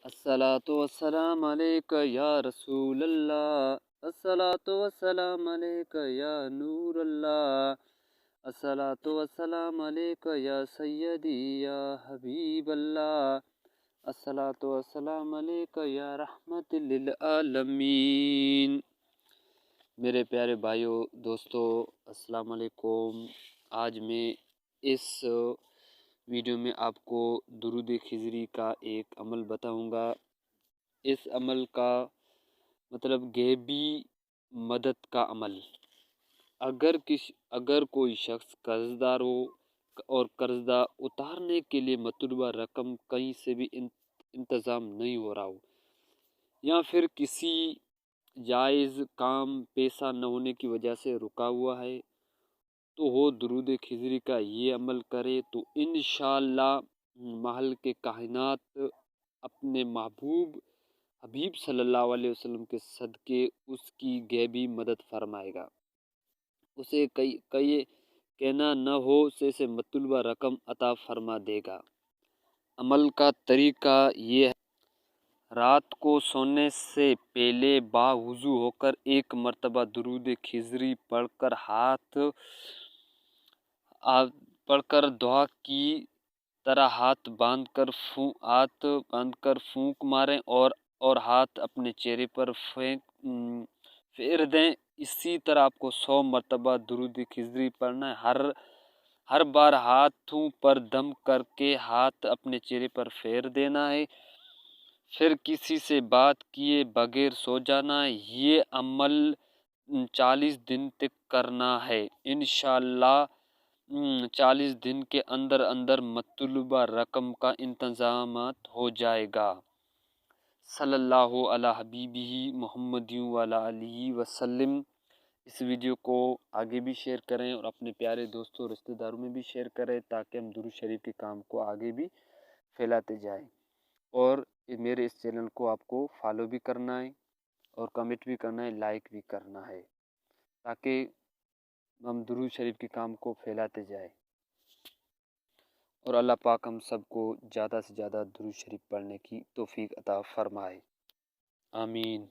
الصلاۃ والسلام علیک یا رسول اللہ، الصلاۃ والسلام علیک یا نور اللہ، الصلاۃ والسلام علیک یا سیدی یا حبیب اللہ، الصلاۃ والسلام علیک یا رحمت للعالمین۔ میرے پیارے بھائیو دوستو، السلام علیکم۔ آج میں اس ویڈیو میں آپ کو درود خضری کا ایک عمل بتاؤں گا۔ اس عمل کا مطلب غیبی مدد کا عمل۔ اگر کوئی شخص قرض دار ہو اور قرضہ اتارنے کے لیے مطلوبہ رقم کہیں سے بھی انتظام نہیں ہو رہا ہو، یا پھر کسی جائز کام پیسہ نہ ہونے کی وجہ سے رکا ہوا ہے، تو وہ درود خضری کا یہ عمل کرے تو انشاءاللہ محل کے کائنات اپنے محبوب حبیب صلی اللہ علیہ وسلم کے صدقے اس کی غیبی مدد فرمائے گا۔ اسے کہنا نہ ہو سے مطلوبہ رقم عطا فرما دے گا۔ عمل کا طریقہ یہ ہے: رات کو سونے سے پہلے باوضو ہو کر ایک مرتبہ درود خضری پڑھ کر دعا کی طرح ہاتھ باندھ کر پھونک ماریں اور ہاتھ اپنے چہرے پر پھیر دیں۔ اسی طرح آپ کو 100 مرتبہ درود خضری پڑھنا ہے۔ ہر بار ہاتھوں پر دم کر کے ہاتھ اپنے چہرے پر پھیر دینا ہے، پھر کسی سے بات کیے بغیر سو جانا ہے۔ یہ عمل 40 دن تک کرنا ہے۔ انشاءاللہ 40 دن کے اندر مطلوبہ رقم کا انتظام ہو جائے گا۔ صلی اللہ علی حبیبہ محمد وعلی آلہ وسلم۔ اس ویڈیو کو آگے بھی شیئر کریں اور اپنے پیارے دوستوں اور رشتہ داروں میں بھی شیئر کریں تاکہ ہم درود شریف کے کام کو آگے بھی پھیلاتے جائیں۔ اور میرے اس چینل کو آپ کو فالو بھی کرنا ہے اور کمنٹ بھی کرنا ہے، لائک بھی کرنا ہے، تاکہ ہم درود شریف کے کام کو پھیلاتے جائیں اور اللہ پاک ہم سب کو زیادہ سے زیادہ درود شریف پڑھنے کی توفیق عطا فرمائے۔ آمین۔